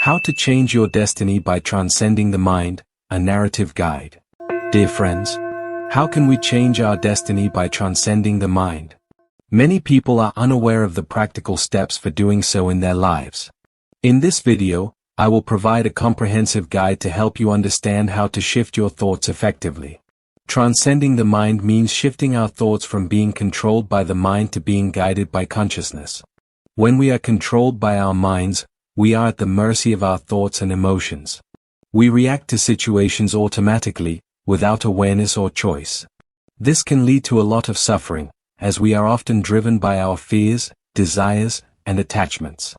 How to Change Your Destiny by Transcending the Mind, a Narrative Guide. Dear friends, how can we change our destiny by transcending the mind? Many people are unaware of the practical steps for doing so in their lives. In this video, I will provide a comprehensive guide to help you understand how to shift your thoughts effectively. Transcending the mind means shifting our thoughts from being controlled by the mind to being guided by consciousness. When we are controlled by our minds, we are at the mercy of our thoughts and emotions. We react to situations automatically, without awareness or choice. This can lead to a lot of suffering, as we are often driven by our fears, desires, and attachments.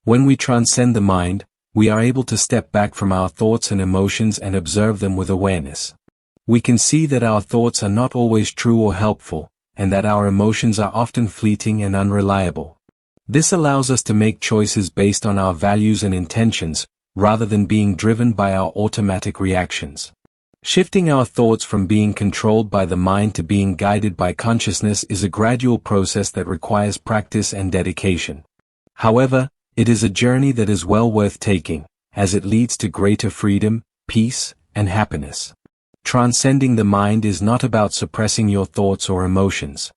When we transcend the mind, we are able to step back from our thoughts and emotions and observe them with awareness. We can see that our thoughts are not always true or helpful, and that our emotions are often fleeting and unreliable. This allows us to make choices based on our values and intentions, rather than being driven by our automatic reactions. Shifting our thoughts from being controlled by the mind to being guided by consciousness is a gradual process that requires practice and dedication. However, it is a journey that is well worth taking, as it leads to greater freedom, peace, and happiness. Transcending the mind is not about suppressing your thoughts or emotions.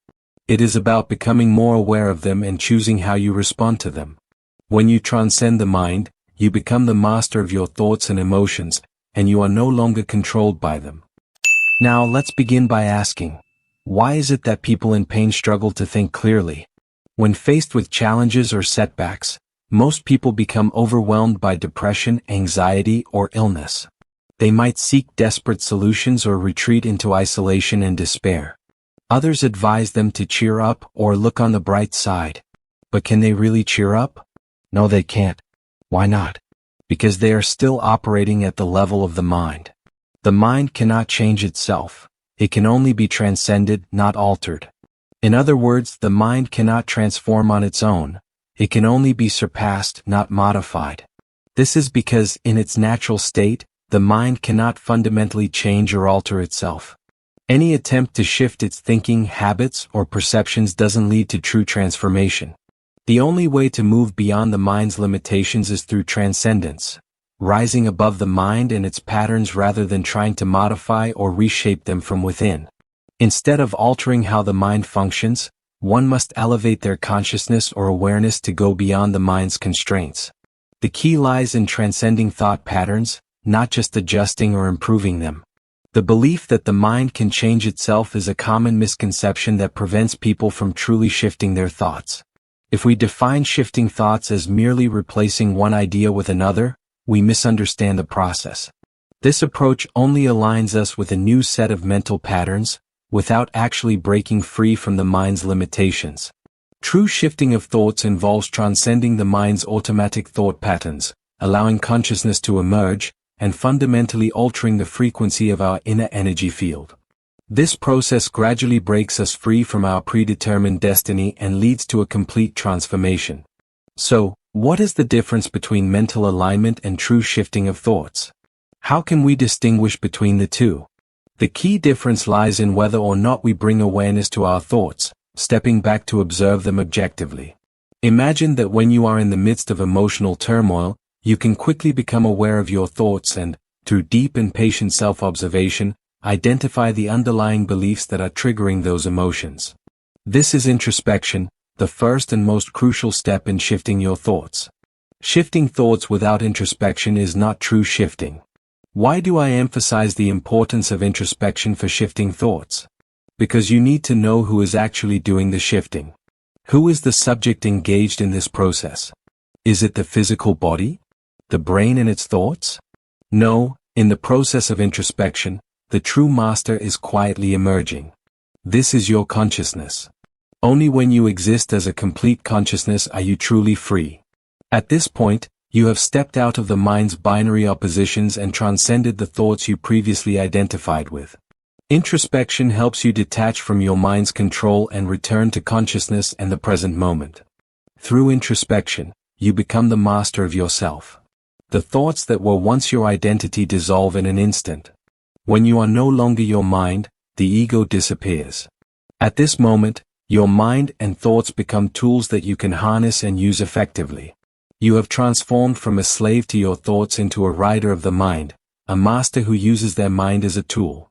It is about becoming more aware of them and choosing how you respond to them. When you transcend the mind, you become the master of your thoughts and emotions, and you are no longer controlled by them. Now let's begin by asking, why is it that people in pain struggle to think clearly? When faced with challenges or setbacks, most people become overwhelmed by depression, anxiety, or illness. They might seek desperate solutions or retreat into isolation and despair. Others advise them to cheer up or look on the bright side. But can they really cheer up? No, they can't. Why not? Because they are still operating at the level of the mind. The mind cannot change itself. It can only be transcended, not altered. In other words, the mind cannot transform on its own. It can only be surpassed, not modified. This is because, in its natural state, the mind cannot fundamentally change or alter itself. Any attempt to shift its thinking, habits, or perceptions doesn't lead to true transformation. The only way to move beyond the mind's limitations is through transcendence, rising above the mind and its patterns rather than trying to modify or reshape them from within. Instead of altering how the mind functions, one must elevate their consciousness or awareness to go beyond the mind's constraints. The key lies in transcending thought patterns, not just adjusting or improving them. The belief that the mind can change itself is a common misconception that prevents people from truly shifting their thoughts. If we define shifting thoughts as merely replacing one idea with another, we misunderstand the process. This approach only aligns us with a new set of mental patterns, without actually breaking free from the mind's limitations. True shifting of thoughts involves transcending the mind's automatic thought patterns, allowing consciousness to emerge, and fundamentally altering the frequency of our inner energy field. This process gradually breaks us free from our predetermined destiny and leads to a complete transformation. So, what is the difference between mental alignment and true shifting of thoughts? How can we distinguish between the two? The key difference lies in whether or not we bring awareness to our thoughts, stepping back to observe them objectively. Imagine that when you are in the midst of emotional turmoil, you can quickly become aware of your thoughts and, through deep and patient self-observation, identify the underlying beliefs that are triggering those emotions. This is introspection, the first and most crucial step in shifting your thoughts. Shifting thoughts without introspection is not true shifting. Why do I emphasize the importance of introspection for shifting thoughts? Because you need to know who is actually doing the shifting. Who is the subject engaged in this process? Is it the physical body? The brain and its thoughts? No, in the process of introspection, the true master is quietly emerging. This is your consciousness. Only when you exist as a complete consciousness are you truly free. At this point, you have stepped out of the mind's binary oppositions and transcended the thoughts you previously identified with. Introspection helps you detach from your mind's control and return to consciousness and the present moment. Through introspection, you become the master of yourself. The thoughts that were once your identity dissolve in an instant. When you are no longer your mind, the ego disappears. At this moment, your mind and thoughts become tools that you can harness and use effectively. You have transformed from a slave to your thoughts into a rider of the mind, a master who uses their mind as a tool.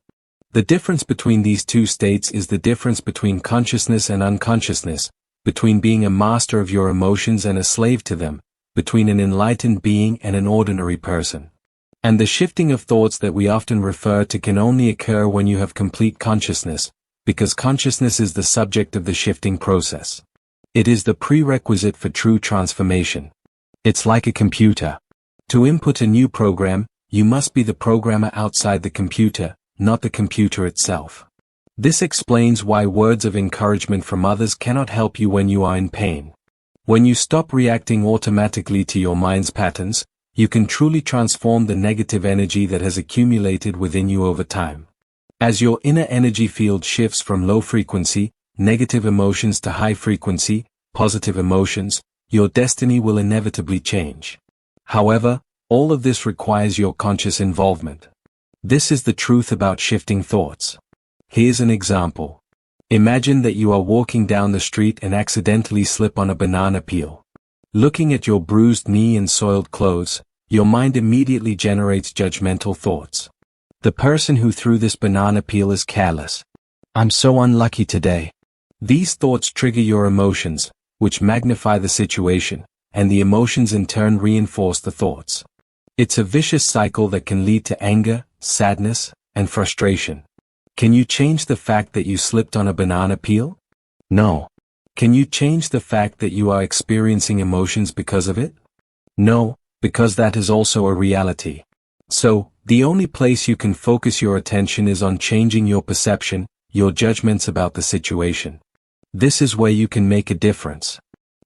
The difference between these two states is the difference between consciousness and unconsciousness, between being a master of your emotions and a slave to them, between an enlightened being and an ordinary person. And the shifting of thoughts that we often refer to can only occur when you have complete consciousness, because consciousness is the subject of the shifting process. It is the prerequisite for true transformation. It's like a computer. To input a new program, you must be the programmer outside the computer, not the computer itself. This explains why words of encouragement from others cannot help you when you are in pain. When you stop reacting automatically to your mind's patterns, you can truly transform the negative energy that has accumulated within you over time. As your inner energy field shifts from low frequency, negative emotions to high frequency, positive emotions, your destiny will inevitably change. However, all of this requires your conscious involvement. This is the truth about shifting thoughts. Here's an example. Imagine that you are walking down the street and accidentally slip on a banana peel. Looking at your bruised knee and soiled clothes, your mind immediately generates judgmental thoughts. The person who threw this banana peel is careless. I'm so unlucky today. These thoughts trigger your emotions, which magnify the situation, and the emotions in turn reinforce the thoughts. It's a vicious cycle that can lead to anger, sadness, and frustration. Can you change the fact that you slipped on a banana peel? No. Can you change the fact that you are experiencing emotions because of it? No, because that is also a reality. So, the only place you can focus your attention is on changing your perception, your judgments about the situation. This is where you can make a difference.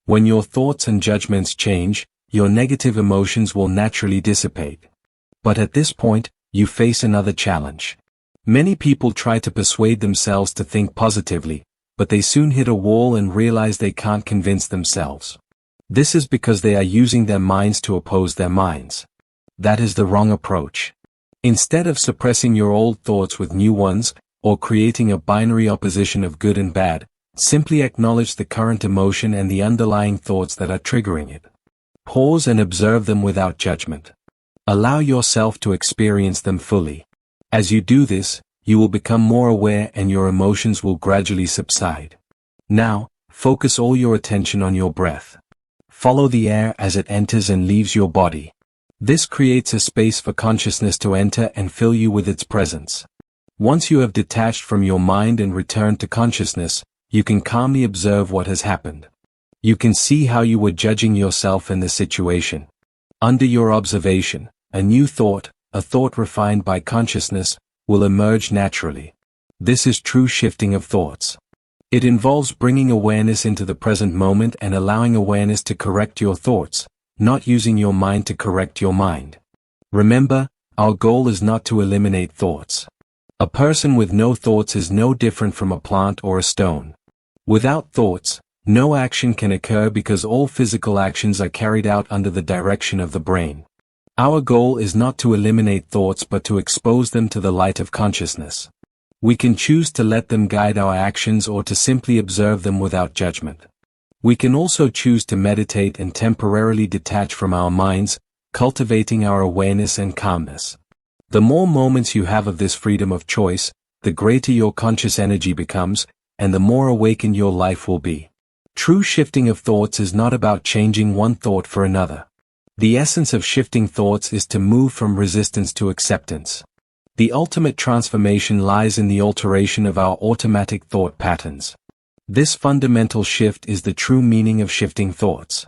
When your thoughts and judgments change, your negative emotions will naturally dissipate. But at this point, you face another challenge. Many people try to persuade themselves to think positively, but they soon hit a wall and realize they can't convince themselves. This is because they are using their minds to oppose their minds. That is the wrong approach. Instead of suppressing your old thoughts with new ones, or creating a binary opposition of good and bad, simply acknowledge the current emotion and the underlying thoughts that are triggering it. Pause and observe them without judgment. Allow yourself to experience them fully. As you do this, you will become more aware and your emotions will gradually subside. Now, focus all your attention on your breath. Follow the air as it enters and leaves your body. This creates a space for consciousness to enter and fill you with its presence. Once you have detached from your mind and returned to consciousness, you can calmly observe what has happened. You can see how you were judging yourself in the situation. Under your observation, a new thought, a thought refined by consciousness, will emerge naturally. This is true shifting of thoughts. It involves bringing awareness into the present moment and allowing awareness to correct your thoughts, not using your mind to correct your mind. Remember, our goal is not to eliminate thoughts. A person with no thoughts is no different from a plant or a stone. Without thoughts, no action can occur because all physical actions are carried out under the direction of the brain. Our goal is not to eliminate thoughts but to expose them to the light of consciousness. We can choose to let them guide our actions or to simply observe them without judgment. We can also choose to meditate and temporarily detach from our minds, cultivating our awareness and calmness. The more moments you have of this freedom of choice, the greater your conscious energy becomes, and the more awakened your life will be. True shifting of thoughts is not about changing one thought for another. The essence of shifting thoughts is to move from resistance to acceptance. The ultimate transformation lies in the alteration of our automatic thought patterns. This fundamental shift is the true meaning of shifting thoughts.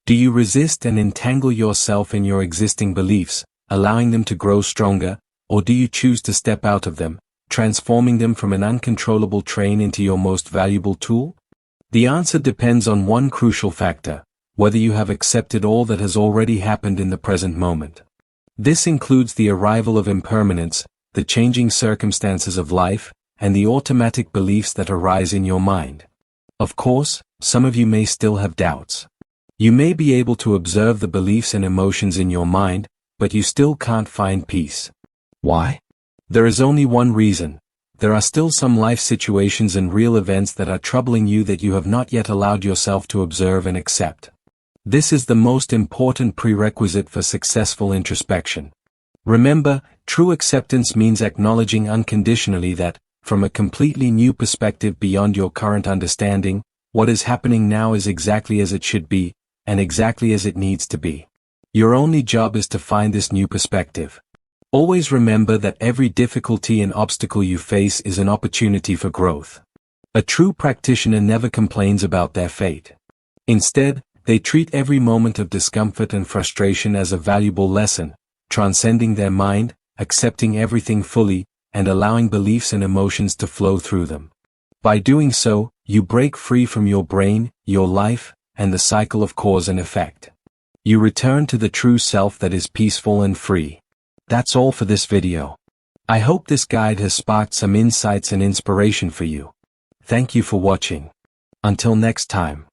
Do you resist and entangle yourself in your existing beliefs, allowing them to grow stronger, or do you choose to step out of them, transforming them from an uncontrollable train into your most valuable tool? The answer depends on one crucial factor: whether you have accepted all that has already happened in the present moment. This includes the arrival of impermanence, the changing circumstances of life, and the automatic beliefs that arise in your mind. Of course, some of you may still have doubts. You may be able to observe the beliefs and emotions in your mind, but you still can't find peace. Why? There is only one reason. There are still some life situations and real events that are troubling you that you have not yet allowed yourself to observe and accept. This is the most important prerequisite for successful introspection. Remember, true acceptance means acknowledging unconditionally that, from a completely new perspective beyond your current understanding, what is happening now is exactly as it should be, and exactly as it needs to be. Your only job is to find this new perspective. Always remember that every difficulty and obstacle you face is an opportunity for growth. A true practitioner never complains about their fate. Instead, they treat every moment of discomfort and frustration as a valuable lesson, transcending their mind, accepting everything fully, and allowing beliefs and emotions to flow through them. By doing so, you break free from your brain, your life, and the cycle of cause and effect. You return to the true self that is peaceful and free. That's all for this video. I hope this guide has sparked some insights and inspiration for you. Thank you for watching. Until next time.